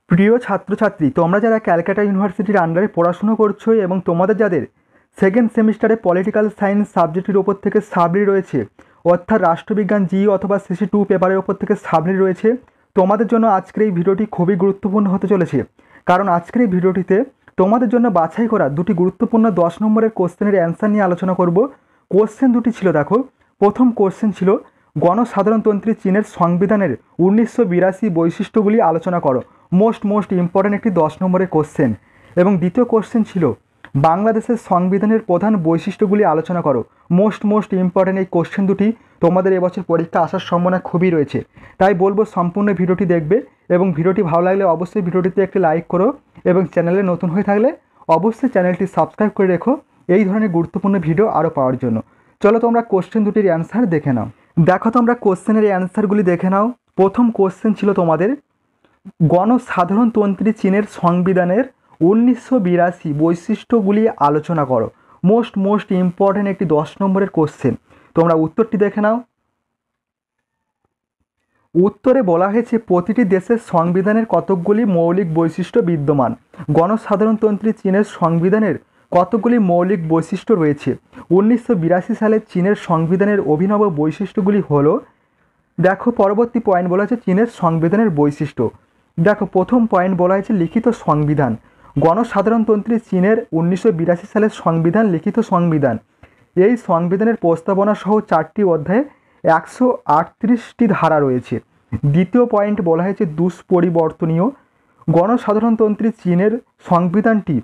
প্রিয় ছাত্রছাত্রী, তোমরা যারা ক্যালকাটা ইউনিভার্সিটির আন্ডারে পড়াশুনো করছো এবং তোমাদের যাদের সেকেন্ড সেমিস্টারে পলিটিক্যাল সায়েন্স সাবজেক্টের ওপর থেকে সাবরি রয়েছে, অর্থাৎ রাষ্ট্রবিজ্ঞান জি অথবা সিসি 2 পেপারের ওপর থেকে সাবরি রয়েছে, তোমাদের জন্য আজকের এই ভিডিওটি খুবই গুরুত্বপূর্ণ হতে চলেছে। কারণ আজকের এই ভিডিওটিতে তোমাদের জন্য বাছাই করা দুটি গুরুত্বপূর্ণ 10 নম্বরের কোশ্চেনের অ্যান্সার নিয়ে আলোচনা করব। কোশ্চেন দুটি ছিল, দেখো। প্রথম কোশ্চেন ছিল, গণসাধারণতন্ত্রী চীনের সংবিধানের 1982 বৈশিষ্ট্যগুলি আলোচনা করো। মোস্ট ইম্পর্ট্যান্ট একটি 10 নম্বরের কোশ্চেন। এবং দ্বিতীয় কোশ্চেন ছিল, বাংলাদেশের সংবিধানের প্রধান বৈশিষ্ট্যগুলি আলোচনা করো। মোস্ট ইম্পর্ট্যান্ট এই কোশ্চেন দুটি তোমাদের এবছর পরীক্ষা আসার সম্ভাবনা খুবই রয়েছে। তাই বলবো সম্পূর্ণ ভিডিওটি দেখবে এবং ভিডিওটি ভালো লাগলে অবশ্যই ভিডিওটিতে একটি লাইক করো এবং চ্যানেলে নতুন হয়ে থাকলে অবশ্যই চ্যানেলটি সাবস্ক্রাইব করে রেখো এই ধরনের গুরুত্বপূর্ণ ভিডিও আরও পাওয়ার জন্য। চলো তোমরা কোশ্চেন দুটির অ্যান্সার দেখে নাও। দেখো, তোমরা কোশ্চেনের অ্যান্সারগুলি দেখে নাও। প্রথম কোশ্চেন ছিল তোমাদের, গণসাধারণতন্ত্রী চীনের সংবিধানের 1982 বৈশিষ্ট্যগুলি আলোচনা করো। মোস্ট ইম্পর্ট্যান্ট একটি 10 নম্বরের কোশ্চেন। তোমরা উত্তরটি দেখে নাও। উত্তরে বলা হয়েছে, প্রতিটি দেশের সংবিধানের কতকগুলি মৌলিক বৈশিষ্ট্য বিদ্যমান। গণসাধারণতন্ত্রী চীনের সংবিধানের কতকগুলি মৌলিক বৈশিষ্ট্য রয়েছে। 1982 সালে চীনের সংবিধানের অভিনব বৈশিষ্ট্যগুলি হলো, দেখো পরবর্তী পয়েন্ট বলা হয়েছে চীনের সংবিধানের বৈশিষ্ট্য। দেখো, প্রথম পয়েন্ট বলা হয়েছে লিখিত সংবিধান। গণসাধারণতন্ত্রী চীনের 1982 সালের সংবিধান লিখিত সংবিধান। এই সংবিধানের প্রস্তাবনা সহ 4টি অধ্যায়ে 138টি ধারা রয়েছে। দ্বিতীয় পয়েন্ট বলা হয়েছে দুষ্পরিবর্তনীয়। গণসাধারণতন্ত্রী চীনের সংবিধানটি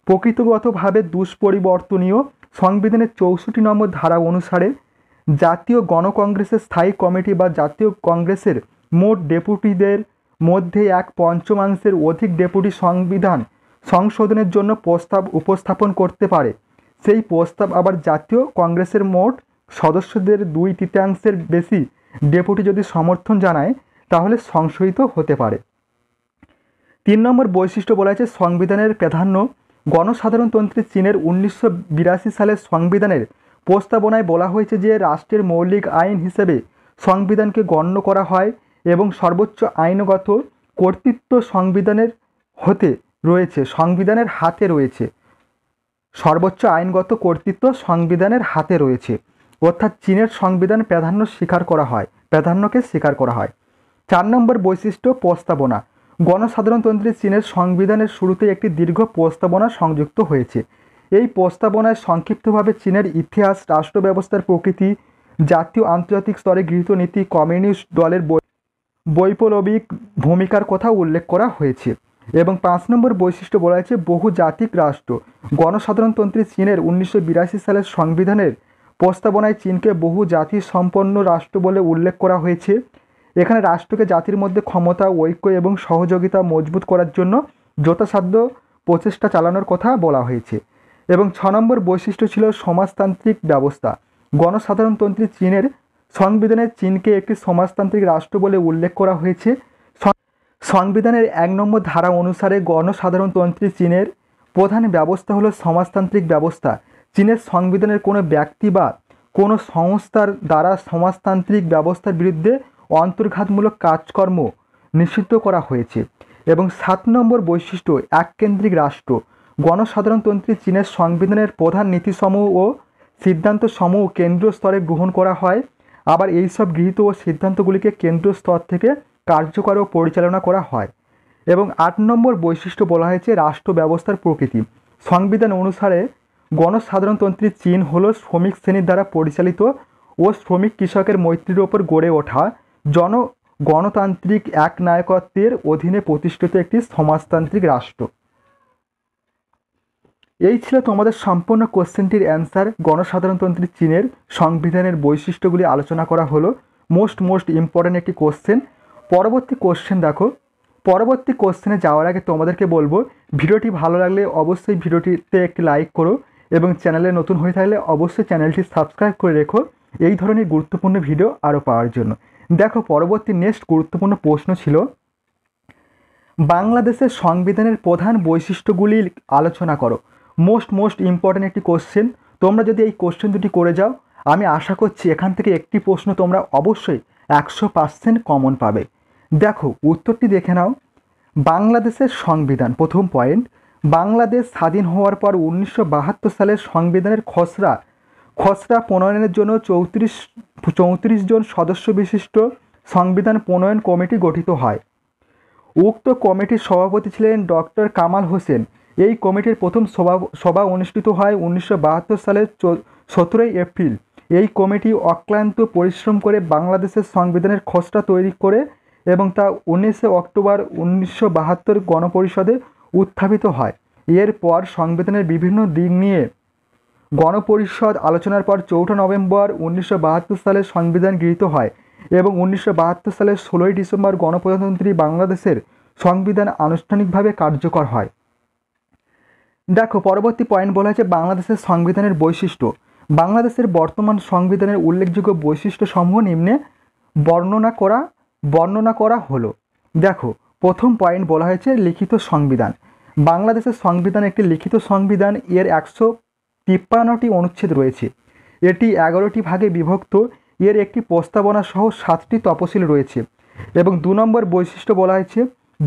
প্রকৃতিগতভাবে দুষ্পরিবর্তনীয়। সংবিধানের 64 নম্বর ধারা অনুসারে জাতীয় গণকংগ্রেসের স্থায়ী কমিটি বা জাতীয় কংগ্রেসের মোট ডেপুটিদের মধ্যে 1/5 অধিক ডেপুটি সংবিধান সংশোধনের জন্য প্রস্তাব উপস্থাপন করতে পারে। সেই প্রস্তাব আবার জাতীয় কংগ্রেসের মোট সদস্যদের 2/3 বেশি ডেপুটি যদি সমর্থন জানায় তাহলে সংশোধিত হতে পারে। 3 নম্বর বৈশিষ্ট্য বলা হয়েছে সংবিধানের প্রাধান্য। গণসাধারণতন্ত্রী চীনের 1982 সালের সংবিধানের প্রস্তাবনায় বলা হয়েছে যে রাষ্ট্রের মৌলিক আইন হিসেবে সংবিধানকে গণ্য করা হয় এবং সর্বোচ্চ আইনগত কর্তৃত্ব সংবিধানের হাতে রয়েছে। সর্বোচ্চ আইনগত কর্তৃত্ব সংবিধানের হাতে রয়েছে, অর্থাৎ চীনের সংবিধান প্রাধান্যকে স্বীকার করা হয়। 4 নম্বর বৈশিষ্ট্য প্রস্তাবনা। গণসাধারণতন্ত্রী চীনের সংবিধানের শুরুতে একটি দীর্ঘ প্রস্তাবনা সংযুক্ত হয়েছে। এই প্রস্তাবনায় সংক্ষিপ্তভাবে চীনের ইতিহাস, রাষ্ট্র ব্যবস্থার প্রকৃতি, জাতীয় আন্তর্জাতিক স্তরে গৃহীত নীতি, কমিউনিস্ট দলের বৈপ্লবিক ভূমিকার কথা উল্লেখ করা হয়েছে। এবং 5 নম্বর বৈশিষ্ট্য বলা হয়েছে বহুজাতিক রাষ্ট্র। গণসাধারণতন্ত্রী চীনের 1982 সালের সংবিধানের প্রস্তাবনায় চীনকে বহুজাতি সম্পন্ন রাষ্ট্র বলে উল্লেখ করা হয়েছে। এখানে রাষ্ট্রকে জাতির মধ্যে ক্ষমতা, ঐক্য এবং সহযোগিতা মজবুত করার জন্য যথাসাধ্য প্রচেষ্টা চালানোর কথা বলা হয়েছে। এবং 6 নম্বর বৈশিষ্ট্য ছিল সমাজতান্ত্রিক ব্যবস্থা। গণসাধারণতন্ত্রী চীনের সংবিধানে চীনকে একটি সমাজতান্ত্রিক রাষ্ট্র বলে উল্লেখ করা হয়েছে। সংবিধানের 1 নম্বর ধারা অনুসারে গণসাধারণতন্ত্রী চীনের প্রধান ব্যবস্থা হলো সমাজতান্ত্রিক ব্যবস্থা। চীনের সংবিধানের কোনো ব্যক্তি বা কোনো সংস্থার দ্বারা সমাজতান্ত্রিক ব্যবস্থার বিরুদ্ধে অন্তর্ঘাতমূলক কাজকর্ম নিষিদ্ধ করা হয়েছে। এবং 7 নম্বর বৈশিষ্ট্য এককেন্দ্রিক রাষ্ট্র। গণসাধারণতন্ত্রী চীনের সংবিধানের প্রধান নীতিসমূহ ও সিদ্ধান্তসমূহ কেন্দ্রীয় স্তরে গ্রহণ করা হয়। আবার এইসব গৃহীত ও সিদ্ধান্তগুলিকে কেন্দ্রীয় স্তর থেকে কার্যকর ও পরিচালনা করা হয়। এবং 8 নম্বর বৈশিষ্ট্য বলা হয়েছে রাষ্ট্র ব্যবস্থার প্রকৃতি। সংবিধান অনুসারে গণসাধারণতন্ত্রী চীন হল শ্রমিক শ্রেণীর দ্বারা পরিচালিত ও শ্রমিক কৃষকের মৈত্রীর ওপর গড়ে ওঠা গণতান্ত্রিক একনায়কত্বের অধীনে প্রতিষ্ঠিত একটি সমাজতান্ত্রিক রাষ্ট্র। এই ছিল তোমাদের সম্পূর্ণ কোশ্চেনটির অ্যান্সার। গণসাধারণতন্ত্রী চীনের সংবিধানের বৈশিষ্ট্যগুলি আলোচনা করা হলো। মোস্ট ইম্পর্ট্যান্ট একটি কোশ্চেন। পরবর্তী কোশ্চেন দেখো। পরবর্তী কোশ্চেনে যাওয়ার আগে তোমাদেরকে বলবো, ভিডিওটি ভালো লাগলে অবশ্যই ভিডিওটিতে একটি লাইক করো এবং চ্যানেলে নতুন হয়ে থাকলে অবশ্যই চ্যানেলটি সাবস্ক্রাইব করে রেখো এই ধরনের গুরুত্বপূর্ণ ভিডিও আরও পাওয়ার জন্য। দেখো, পরবর্তী নেক্সট গুরুত্বপূর্ণ প্রশ্ন ছিল, বাংলাদেশের সংবিধানের প্রধান বৈশিষ্ট্যগুলি আলোচনা করো। মোস্ট ইম্পর্ট্যান্ট একটি কোশ্চেন। তোমরা যদি এই কোশ্চেন দুটি করে যাও, আমি আশা করছি এখান থেকে একটি প্রশ্ন তোমরা অবশ্যই 100% কমন পাবে। দেখো, উত্তরটি দেখে নাও। বাংলাদেশের সংবিধান। প্রথম পয়েন্ট, বাংলাদেশ স্বাধীন হওয়ার পর 1972 সালের সংবিধানের খসড়া প্রণয়নের জন্য 34 জন সদস্য বিশিষ্ট সংবিধান প্রণয়ন কমিটি গঠিত হয়। উক্ত কমিটির সভাপতি ছিলেন ডক্টর কামাল হোসেন। এই কমিটির প্রথম সভা অনুষ্ঠিত হয় 1972 সালের 17 এপ্রিল। এই কমিটি অক্লান্ত পরিশ্রম করে বাংলাদেশের সংবিধানের খসড়া তৈরি করে এবং তা 19 অক্টোবর 1972 গণপরিষদে উত্থাপিত হয়। এরপর সংবিধানের বিভিন্ন দিক নিয়ে গণপরিষদ আলোচনার পর 4 নভেম্বর 1972 সালে সংবিধান গৃহীত হয় এবং 1972 সালের 16 ডিসেম্বর গণপ্রজাতন্ত্রী বাংলাদেশের সংবিধান আনুষ্ঠানিকভাবে কার্যকর হয়। দেখো, পরবর্তী পয়েন্ট বলা হয়েছে বাংলাদেশের সংবিধানের বৈশিষ্ট্য। বাংলাদেশের বর্তমান সংবিধানের উল্লেখযোগ্য বৈশিষ্ট্যসমূহ নিম্নে বর্ণনা করা হলো। দেখো, প্রথম পয়েন্ট বলা হয়েছে লিখিত সংবিধান। বাংলাদেশের সংবিধান একটি লিখিত সংবিধান। এর 153টি অনুচ্ছেদ রয়েছে। এটি 11টি ভাগে বিভক্ত। এর একটি প্রস্তাবনা সহ 7টি তফসিল রয়েছে। এবং 2 নম্বর বৈশিষ্ট্য বলা হয়েছে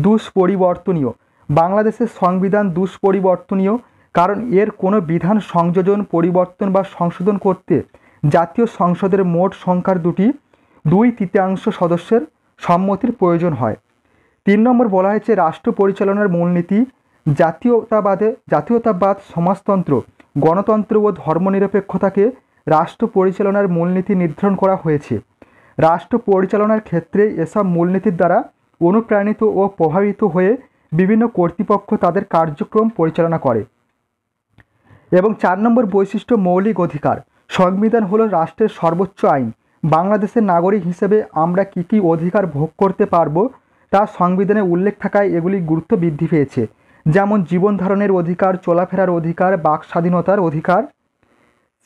দুষ্পরিবর্তনীয়। বাংলাদেশের সংবিধান দুষ্পরিবর্তনীয় কারণ এর কোনো বিধান সংযোজন, পরিবর্তন বা সংশোধন করতে জাতীয় সংসদের মোট সংখ্যার 2/3 সদস্যের সম্মতির প্রয়োজন হয়। 3 নম্বর বলা হয়েছে রাষ্ট্র পরিচালনার মূলনীতি। জাতীয়তাবাদ, সমাজতন্ত্র, গণতন্ত্র ও ধর্মনিরপেক্ষতাকে রাষ্ট্র পরিচালনার মূলনীতি নির্ধারণ করা হয়েছে। রাষ্ট্র পরিচালনার ক্ষেত্রে এসব মূলনীতির দ্বারা অনুপ্রাণিত ও প্রভাবিত হয়ে বিভিন্ন কর্তৃপক্ষ তাদের কার্যক্রম পরিচালনা করে। এবং 4 নম্বর বৈশিষ্ট্য মৌলিক অধিকার। সংবিধান হলো রাষ্ট্রের সর্বোচ্চ আইন। বাংলাদেশের নাগরিক হিসেবে আমরা কী কী অধিকার ভোগ করতে পারবো তা সংবিধানে উল্লেখ থাকায় এগুলির গুরুত্ব বৃদ্ধি পেয়েছে। যেমন জীবন ধারণের অধিকার, চলাফেরার অধিকার, বাক স্বাধীনতার অধিকার,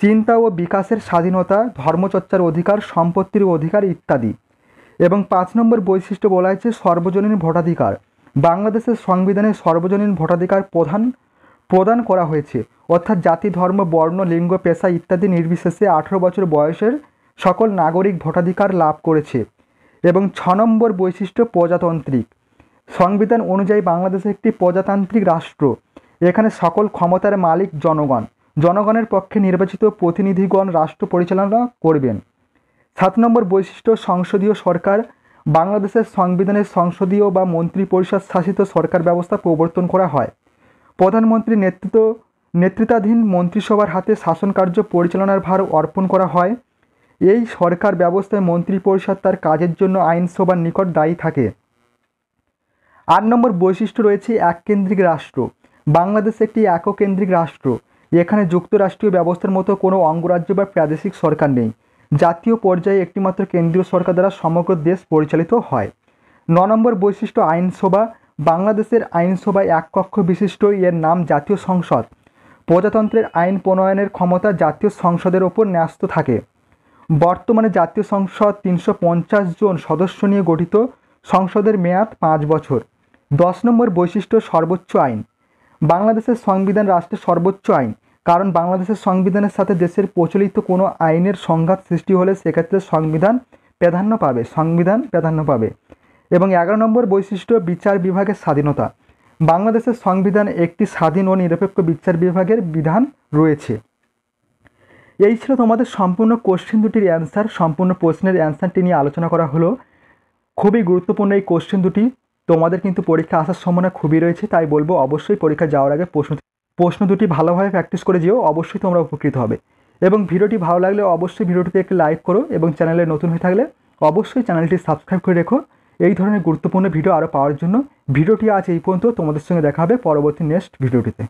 চিন্তা ও বিকাশের স্বাধীনতা, ধর্মচর্চার অধিকার, সম্পত্তির অধিকার ইত্যাদি। এবং 5 নম্বর বৈশিষ্ট্য বলা হয়েছে সর্বজনীন ভোটাধিকার। বাংলাদেশের সংবিধানে সর্বজনীন ভোটাধিকার প্রদান করা হয়েছে, অর্থাৎ জাতি, ধর্ম, বর্ণ, লিঙ্গ, পেশা ইত্যাদি নির্বিশেষে 18 বছর বয়সের সকল নাগরিক ভোটাধিকার লাভ করেছে। এবং 6 নম্বর বৈশিষ্ট্য প্রজাতান্ত্রিক। সংবিধান অনুযায়ী বাংলাদেশ একটি প্রজাতান্ত্রিক রাষ্ট্র। এখানে সকল ক্ষমতার মালিক জনগণ। জনগণের পক্ষে নির্বাচিত প্রতিনিধিগণ রাষ্ট্র পরিচালনা করবেন। 7 নম্বর বৈশিষ্ট্য সংসদীয় সরকার। বাংলাদেশের সংবিধানে সংসদীয় বা মন্ত্রিপরিষদ শাসিত সরকার ব্যবস্থা প্রবর্তন করা হয়। প্রধানমন্ত্রীর নেতৃত্বাধীন মন্ত্রিসভার হাতে শাসন কার্য পরিচালনার ভার অর্পণ করা হয়। এই সরকার ব্যবস্থায় মন্ত্রিপরিষদ তার কাজের জন্য আইনসভার নিকট দায়ী থাকে। 8 নম্বর বৈশিষ্ট্য রয়েছে এককেন্দ্রিক রাষ্ট্র। বাংলাদেশ একটি এককেন্দ্রিক রাষ্ট্র। এখানে যুক্তরাষ্ট্রীয় ব্যবস্থার মতো কোনো অঙ্গরাজ্য বা প্রাদেশিক সরকার নেই। জাতীয় পর্যায়ে একটিমাত্র কেন্দ্রীয় সরকার দ্বারা সমগ্র দেশ পরিচালিত হয়। 9 নম্বর বৈশিষ্ট্য আইনসভা। বাংলাদেশের আইনসভা এক কক্ষ বিশিষ্ট। এর নাম জাতীয় সংসদ। প্রজাতন্ত্রের আইন প্রণয়নের ক্ষমতা জাতীয় সংসদের ওপর ন্যস্ত থাকে। বর্তমানে জাতীয় সংসদ 350 জন সদস্য নিয়ে গঠিত। সংসদের মেয়াদ 5 বছর। 10 নম্বর বৈশিষ্ট্য সর্বোচ্চ আইন। বাংলাদেশের সংবিধান রাষ্ট্রের সর্বোচ্চ আইন, কারণ বাংলাদেশের সংবিধানের সাথে দেশের প্রচলিত কোনো আইনের সংঘাত সৃষ্টি হলে সেক্ষেত্রে সংবিধান প্রাধান্য পাবে। এবং 11 নম্বর বৈশিষ্ট্য বিচার বিভাগের স্বাধীনতা। বাংলাদেশের সংবিধান একটি স্বাধীন ও নিরপেক্ষ বিচার বিভাগের বিধান রয়েছে। এই ছিল তোমাদের সম্পূর্ণ কোশ্চেন দুটির অ্যান্সার। সম্পূর্ণ প্রশ্নের অ্যান্সারটি নিয়ে আলোচনা করা হলো। খুবই গুরুত্বপূর্ণ এই কোশ্চেন দুটি। তোমাদের কিন্তু পরীক্ষা আসার সম্ভাবনা খুবই রয়েছে, তাই বলবো অবশ্যই পরীক্ষা যাওয়ার আগে প্রশ্ন দুটি ভালোভাবে প্র্যাকটিস করে যেও, অবশ্যই তোমরা উপকৃত হবে। এবং ভিডিওটি ভালো লাগলে অবশ্যই ভিডিওটিতে একটি লাইক করো এবং চ্যানেলে নতুন হয়ে থাকলে অবশ্যই চ্যানেলটি সাবস্ক্রাইব করে রেখো এই ধরনের গুরুত্বপূর্ণ ভিডিও আরও পাওয়ার জন্য। ভিডিওটি আজ এই পর্যন্ত। তোমাদের সঙ্গে দেখা হবে পরবর্তী নেক্সট ভিডিওটিতে।